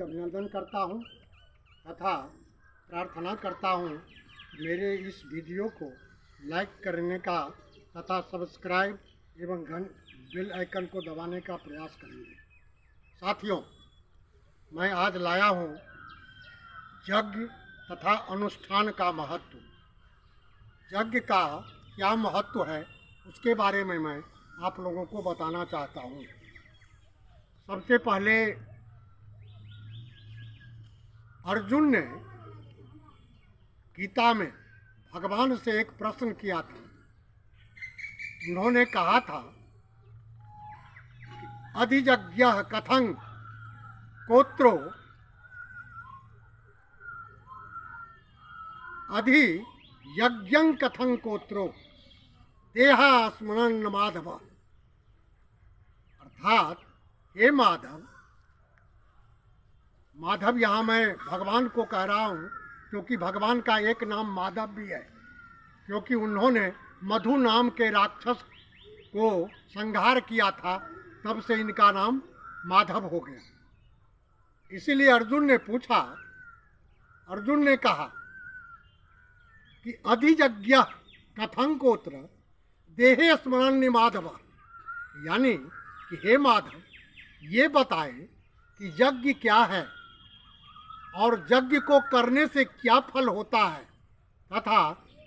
हार्दिक अभिनंदन करता हूं तथा प्रार्थना करता हूं मेरे इस वीडियो को लाइक करने का तथा सब्सक्राइब एवं बेल आइकन को दबाने का प्रयास करेंगे। साथियों, मैं आज लाया हूं यज्ञ तथा अनुष्ठान का महत्व। यज्ञ का क्या महत्व है उसके बारे में मैं आप लोगों को बताना चाहता हूं। सबसे पहले अर्जुन ने गीता में भगवान से एक प्रश्न किया था। उन्होंने कहा था, अधियज्ञः कथं कोत्रो अधियज्ञं कथं कोत्रो देहास्मरन् माधव। अर्थात हे माधव, माधव यहाँ मैं भगवान को कह रहा हूँ क्योंकि भगवान का एक नाम माधव भी है, क्योंकि उन्होंने मधु नाम के राक्षस को संहार किया था, तब से इनका नाम माधव हो गया। इसीलिए अर्जुन ने कहा कि अधियज्ञः कथं कोत्र देहे स्मरण्य माधव, यानी कि हे माधव, ये बताएं कि यज्ञ क्या है और यज्ञ को करने से क्या फल होता है तथा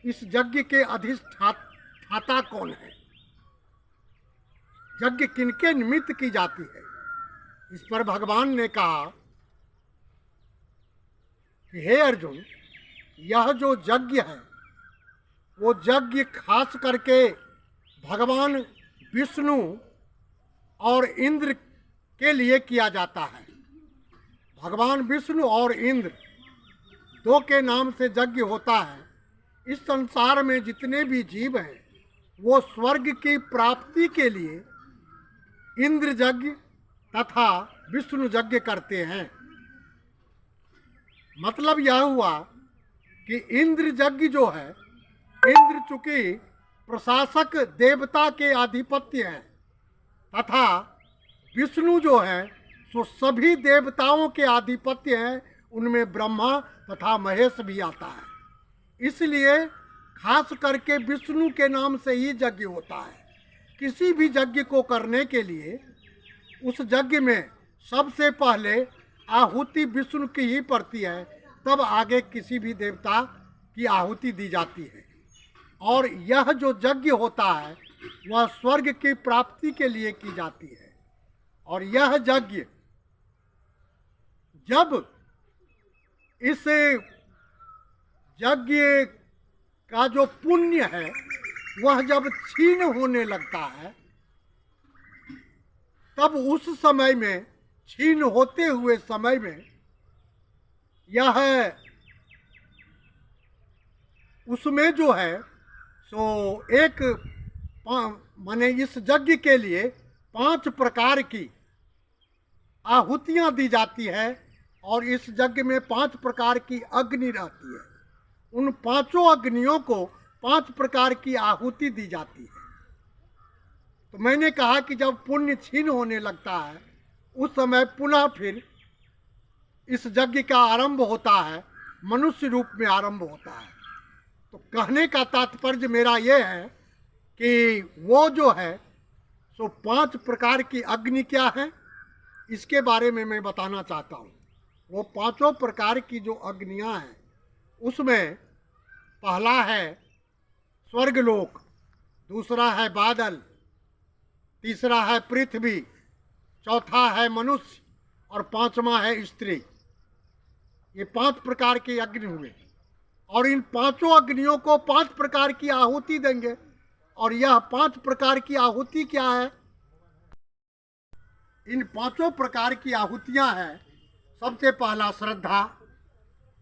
इस यज्ञ के अधिष्ठाता कौन है, यज्ञ किनके निमित्त की जाती है। इस पर भगवान ने कहा कि हे अर्जुन, यह जो यज्ञ है वो यज्ञ खास करके भगवान विष्णु और इंद्र के लिए किया जाता है। भगवान विष्णु और इंद्र दो के नाम से यज्ञ होता है। इस संसार में जितने भी जीव हैं वो स्वर्ग की प्राप्ति के लिए इंद्र यज्ञ तथा विष्णु यज्ञ करते हैं। मतलब यह हुआ कि इंद्र यज्ञ जो है, इंद्र चूंकि प्रशासक देवता के आधिपत्य है तथा विष्णु जो है सो सभी देवताओं के आधिपत्य है, उनमें ब्रह्मा तथा महेश भी आता है। इसलिए खास करके विष्णु के नाम से ही यज्ञ होता है। किसी भी यज्ञ को करने के लिए उस यज्ञ में सबसे पहले आहुति विष्णु की ही पड़ती है, तब आगे किसी भी देवता की आहुति दी जाती है। और यह जो यज्ञ होता है वह स्वर्ग की प्राप्ति के लिए की जाती है। और यह यज्ञ जब इस यज्ञ का जो पुण्य है वह जब क्षीण होने लगता है, तब उस समय में, क्षीण होते हुए समय में, यह उसमें जो है सो एक माने इस यज्ञ के लिए 5 प्रकार की आहुतियाँ दी जाती है और इस यज्ञ में 5 प्रकार की अग्नि रहती है। उन 5 अग्नियों को 5 प्रकार की आहुति दी जाती है। तो मैंने कहा कि जब पुण्य क्षीण होने लगता है उस समय पुनः फिर इस यज्ञ का आरंभ होता है, मनुष्य रूप में आरंभ होता है। तो कहने का तात्पर्य मेरा ये है कि वो जो है सो 5 प्रकार की अग्नि क्या है इसके बारे में मैं बताना चाहता हूँ। वो 5 प्रकार की जो अग्नियाँ हैं उसमें पहला है स्वर्गलोक, दूसरा है बादल, तीसरा है पृथ्वी, चौथा है मनुष्य और 5वां है स्त्री। ये 5 प्रकार की अग्नि हुए और इन 5 अग्नियों को 5 प्रकार की आहुति देंगे। और यह 5 प्रकार की आहुति क्या है? इन 5 प्रकार की आहुतियाँ हैं, सबसे पहला श्रद्धा,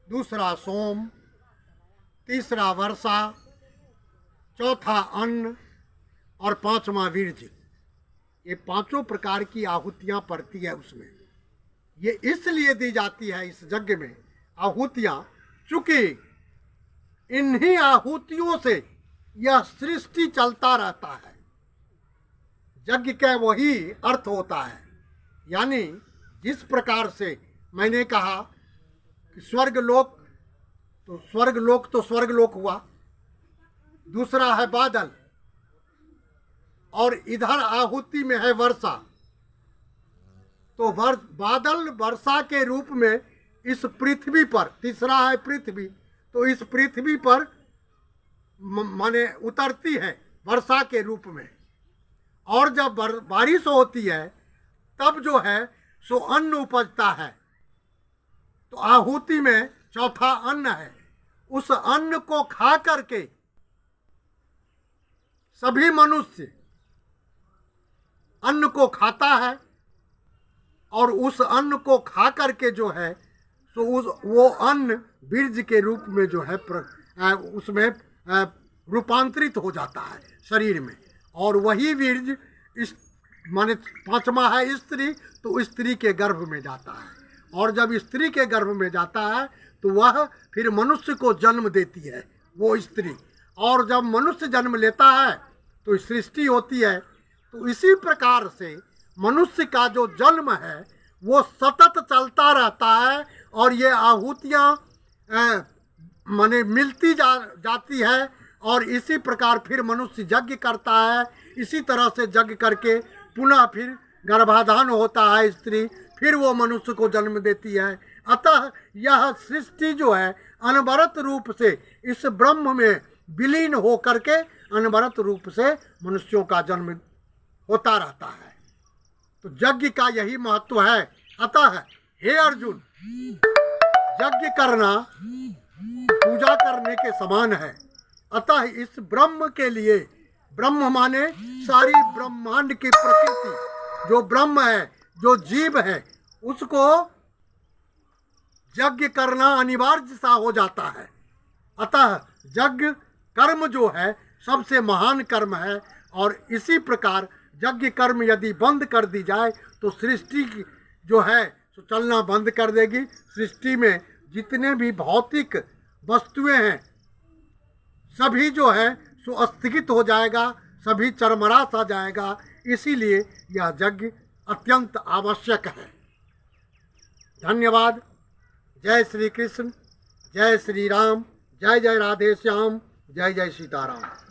दूसरा सोम, तीसरा वर्षा, चौथा अन्न और 5वां वीर्य। ये 5 प्रकार की आहुतियाँ पड़ती है उसमें। ये इसलिए दी जाती है इस यज्ञ में आहुतियाँ, चूँकि इन्हीं आहुतियों से यह सृष्टि चलता रहता है। यज्ञ का वही अर्थ होता है, यानी जिस प्रकार से मैंने कहा कि स्वर्गलोक तो स्वर्गलोक हुआ, दूसरा है बादल, और इधर आहुति में है वर्षा। तो बादल वर्षा के रूप में इस पृथ्वी पर, तीसरा है पृथ्वी, तो इस पृथ्वी पर माने उतरती है वर्षा के रूप में। और जब बारिश होती है तब जो है सो अन्न उपजता है। तो आहुति में चौथा अन्न है। उस अन्न को खा करके सभी मनुष्य अन्न को खाता है, और उस अन्न को खा करके जो है सो वो अन्न बीज के रूप में जो है उसमें रूपांतरित हो जाता है शरीर में। और वही बीज इस माने पांचवा है स्त्री, तो स्त्री के गर्भ में जाता है, और जब स्त्री के गर्भ में जाता है तो वह फिर मनुष्य को जन्म देती है वो स्त्री। और जब मनुष्य जन्म लेता है तो सृष्टि होती है। तो इसी प्रकार से मनुष्य का जो जन्म है वो सतत चलता रहता है, और ये आहुतियाँ माने मिलती जाती है, और इसी प्रकार फिर मनुष्य यज्ञ करता है। इसी तरह से यज्ञ करके पुनः फिर गर्भाधान होता है स्त्री, फिर वो मनुष्य को जन्म देती है। अतः यह सृष्टि जो है अनवरत रूप से इस ब्रह्म में विलीन हो करके अनवरत रूप से मनुष्यों का जन्म होता रहता है। तो यज्ञ का यही महत्व है। अतः हे अर्जुन, यज्ञ करना पूजा करने के समान है। अतः इस ब्रह्म के लिए, ब्रह्म माने सारी ब्रह्मांड की प्रकृति, जो ब्रह्म है, जो जीव है, उसको यज्ञ करना अनिवार्य सा हो जाता है। अतः यज्ञ कर्म जो है सबसे महान कर्म है, और इसी प्रकार यज्ञ कर्म यदि बंद कर दी जाए तो सृष्टि जो है तो चलना बंद कर देगी। सृष्टि में जितने भी भौतिक वस्तुएं हैं सभी जो है सो स्थगित हो जाएगा, सभी चरमरा सा जाएगा। इसीलिए यह यज्ञ अत्यंत आवश्यक है। धन्यवाद। जय श्री कृष्ण, जय श्री राम, जय जय राधे श्याम, जय जय सीताराम।